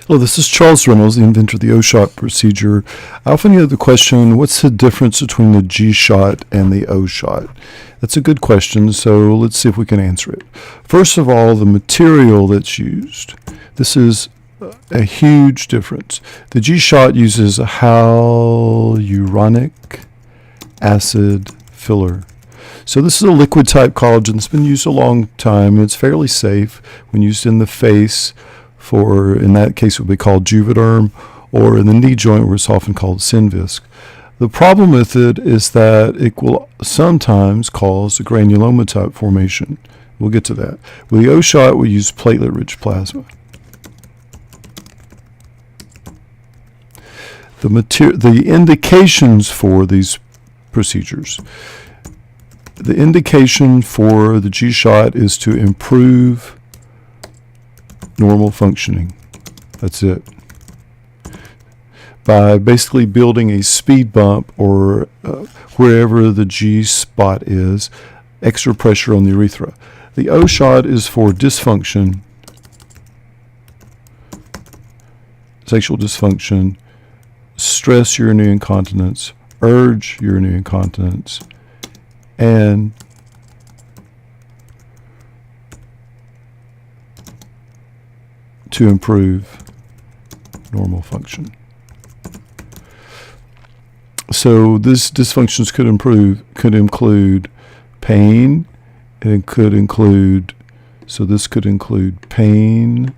Hello, this is Charles Reynolds, the inventor of the O-shot procedure. I often get the question, what's the difference between the G-shot and the O-shot? That's a good question, so let's see if we can answer it. First of all, the material that's used. This is a huge difference. The G-shot uses a hyaluronic acid filler. So this is a liquid type collagen. It's been used a long time. It's fairly safe when used in the face for, in that case, it would be called Juvederm, or in the knee joint where it's often called Synvisc. The problem with it is that it will sometimes cause a granuloma type formation. We'll get to that. With the O-shot, we use platelet-rich plasma. The indications for these procedures. The indication for the G-shot is to improve normal functioning. That's it. By basically building a speed bump or wherever the G-spot is, extra pressure on the urethra. The O-shot is for dysfunction, sexual dysfunction, stress urinary incontinence, urge urinary incontinence, and to improve normal function. So these dysfunctions could include pain, and it could include, so this could include pain,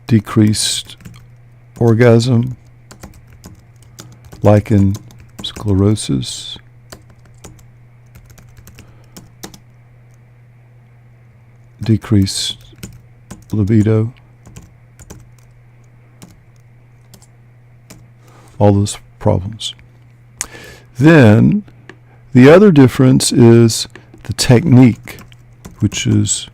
decreased orgasm, lichen sclerosis, decreased libido, all those problems. Then the other difference is the technique, which is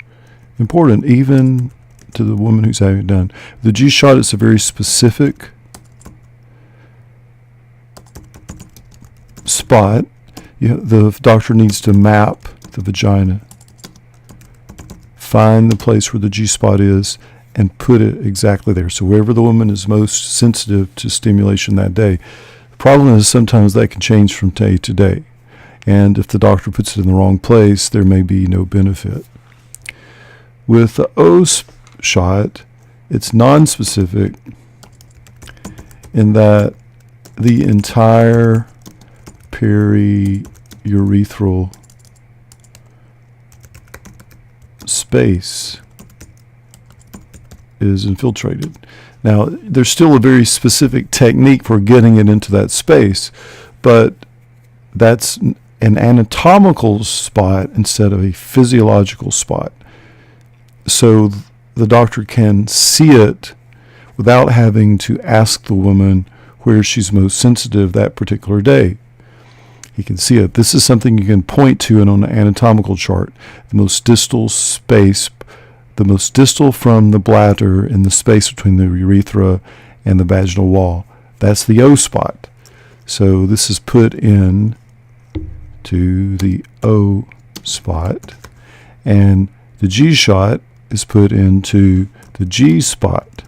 important even to the woman who's having it done. The G-shot is a very specific spot. The doctor needs to map the vagina, find the place where the G-spot is, and put it exactly there. So wherever the woman is most sensitive to stimulation that day. The problem is sometimes that can change from day to day. And if the doctor puts it in the wrong place, there may be no benefit. With the O-shot, it's non-specific in that the entire periurethral space is infiltrated. Now, there's still a very specific technique for getting it into that space, but that's an anatomical spot instead of a physiological spot. So the doctor can see it without having to ask the woman where she's most sensitive that particular day. He can see it. This is something you can point to on an anatomical chart. The most distal space, the most distal from the bladder in the space between the urethra and the vaginal wall. That's the O spot. So this is put in to the O spot, and the G-shot is put into the G spot.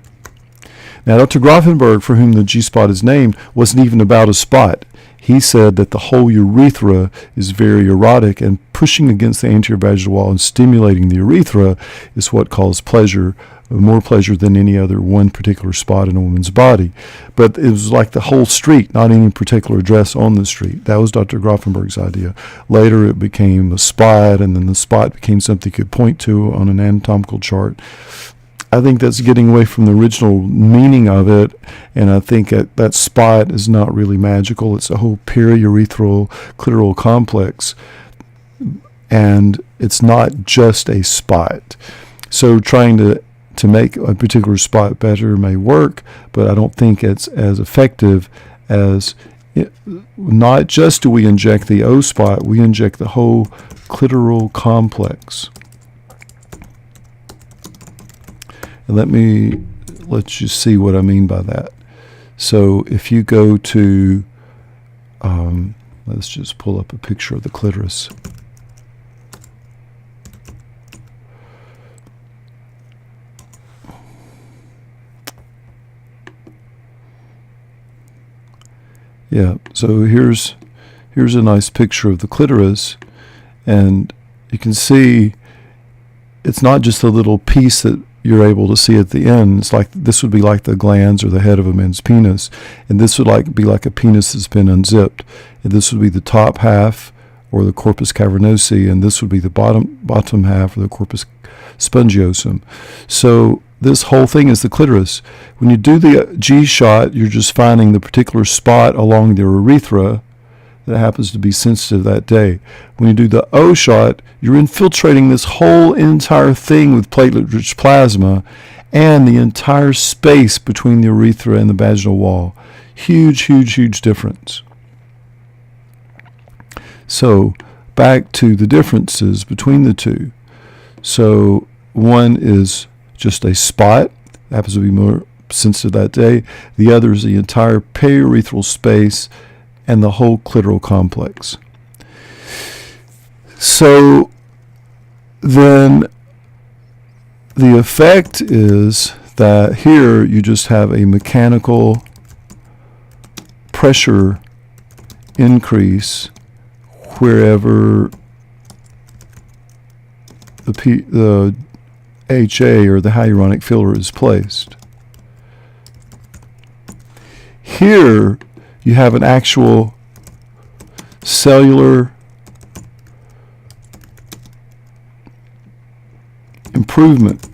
Now, Dr. Grafenberg, for whom the G-spot is named, wasn't even about a spot. He said that the whole urethra is very erotic, and pushing against the anterior vaginal wall and stimulating the urethra is what causes pleasure, more pleasure than any other one particular spot in a woman's body. But it was like the whole street, not any particular address on the street. That was Dr. Grafenberg's idea. Later it became a spot, and then the spot became something you could point to on an anatomical chart. I think that's getting away from the original meaning of it, and I think that spot is not really magical. It's a whole periurethral clitoral complex, and it's not just a spot. So trying to make a particular spot better may work, but I don't think it's as effective as not just do we inject the O spot, we inject the whole clitoral complex. And let you see what I mean by that. So if you go to, Let's just pull up a picture of the clitoris. Yeah, so here's a nice picture of the clitoris, and you can see it's not just a little piece that you're able to see at the end. It's like this would be like the glands or the head of a man's penis, and this would be like a penis that's been unzipped, and this would be the top half or the corpus cavernosi, and this would be the bottom half or the corpus spongiosum. So this whole thing is the clitoris. When you do the G shot, you're just finding the particular spot along the urethra that happens to be sensitive that day. When you do the O shot, you're infiltrating this whole entire thing with platelet-rich plasma and the entire space between the urethra and the vaginal wall. Huge, huge, huge difference. So back to the differences between the two. So one is just a spot, happens to be more sensitive that day. The other is the entire periurethral space and the whole clitoral complex. So then the effect is that here you just have a mechanical pressure increase wherever the HA or the hyaluronic filler is placed. Here you have an actual cellular improvement.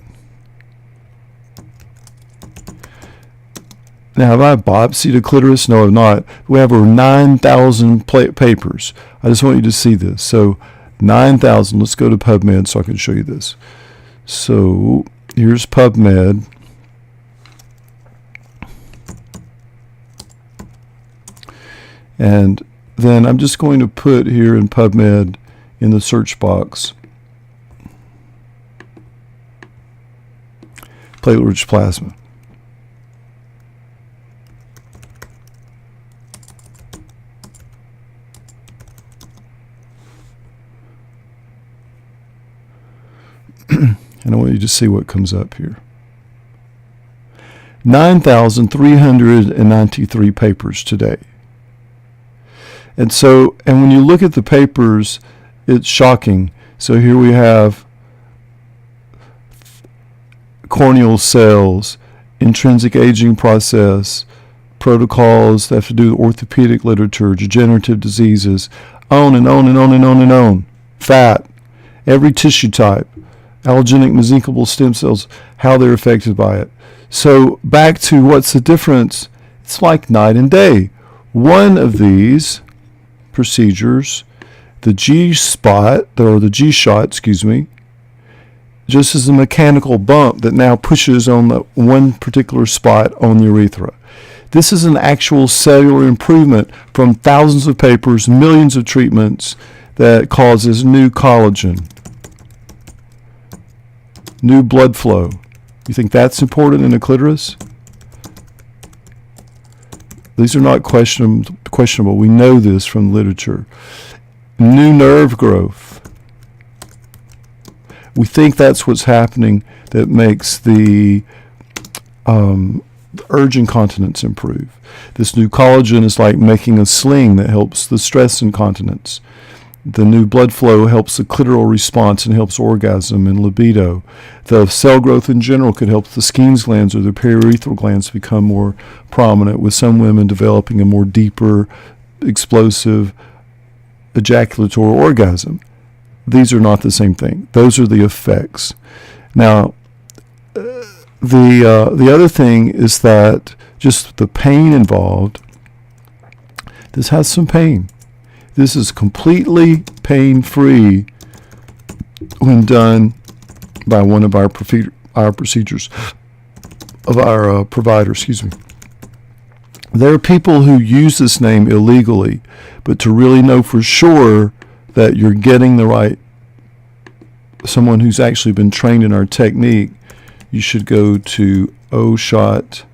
Now, have I biopsied a clitoris? No, I've not. We have over 9,000 papers. I just want you to see this. So 9,000. Let's go to PubMed so I can show you this. So here's PubMed. And then I'm just going to put here in PubMed in the search box platelet-rich plasma. And I want you to see what comes up here. 9,393 papers today. And when you look at the papers, it's shocking. So here we have corneal cells, intrinsic aging process, protocols that have to do with orthopedic literature, degenerative diseases, on and on and on and on and on. Fat, every tissue type, allogenic mesenchymal stem cells, how they're affected by it. So back to what's the difference? It's like night and day. One of these procedures, the G shot, just as a mechanical bump that now pushes on the one particular spot on the urethra. This is an actual cellular improvement from thousands of papers, millions of treatments that causes new collagen, new blood flow. You think that's important in a clitoris? These are not questionable. We know this from literature. New nerve growth. We think that's what's happening that makes the urge incontinence improve. This new collagen is like making a sling that helps the stress incontinence. The new blood flow helps the clitoral response and helps orgasm and libido. The cell growth in general could help the Skene's glands or the periurethral glands become more prominent, with some women developing a more deeper, explosive ejaculatory orgasm. These are not the same thing. Those are the effects. Now, the other thing is that just the pain involved. This has some pain. This is completely pain-free when done by one of our procedures of our provider. There are people who use this name illegally, but to really know for sure that you're getting the right someone who's actually been trained in our technique, you should go to oshot.info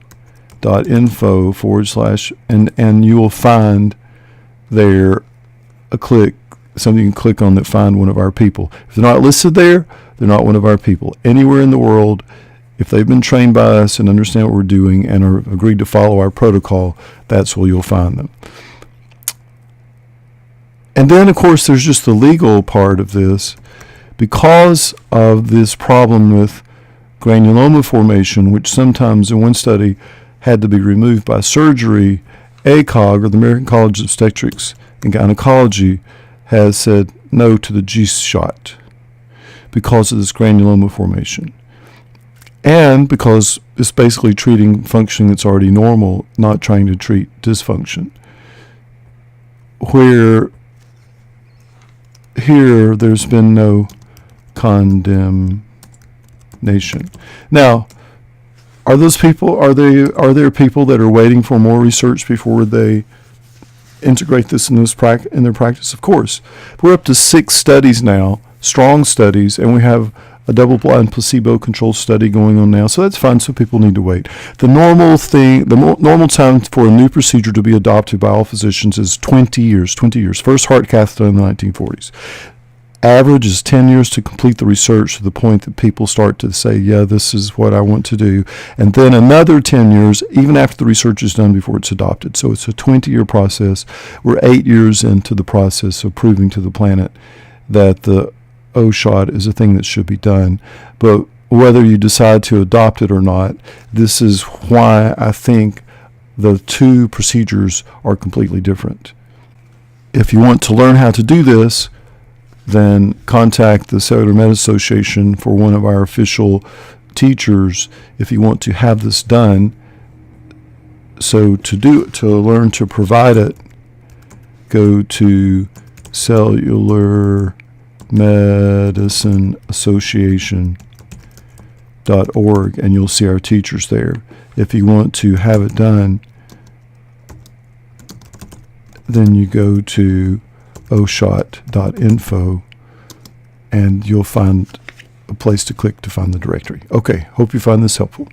/ and you will find there something you can click on that find one of our people. If they're not listed there, they're not one of our people. Anywhere in the world, if they've been trained by us and understand what we're doing and are agreed to follow our protocol, that's where you'll find them. And then, of course, there's just the legal part of this. Because of this problem with granuloma formation, which sometimes in one study had to be removed by surgery, ACOG, or the American College of Obstetrics and Gynecology, has said no to the G-shot because of this granuloma formation. And because it's basically treating function that's already normal, not trying to treat dysfunction. Where here there's been no condemnation. Now, are there people that are waiting for more research before they integrate this in their practice? Of course. We're up to 6 studies now, strong studies, and we have a double-blind placebo-controlled study going on now, so that's fine. So people need to wait. The normal time for a new procedure to be adopted by all physicians is 20 years. 20 years. First heart cath done in the 1940s. Average is 10 years to complete the research to the point that people start to say, yeah, this is what I want to do. And then another 10 years, even after the research is done, before it's adopted. So it's a 20-year process. We're 8 years into the process of proving to the planet that the O-shot is a thing that should be done. But whether you decide to adopt it or not, this is why I think the 2 procedures are completely different. If you want to learn how to do this, then contact the Cellular Med Association for one of our official teachers if you want to have this done. So to learn to provide it, go to cellularmedicineassociation.org and you'll see our teachers there. If you want to have it done, then you go to oshot.info and you'll find a place to click to find the directory. Okay, hope you find this helpful.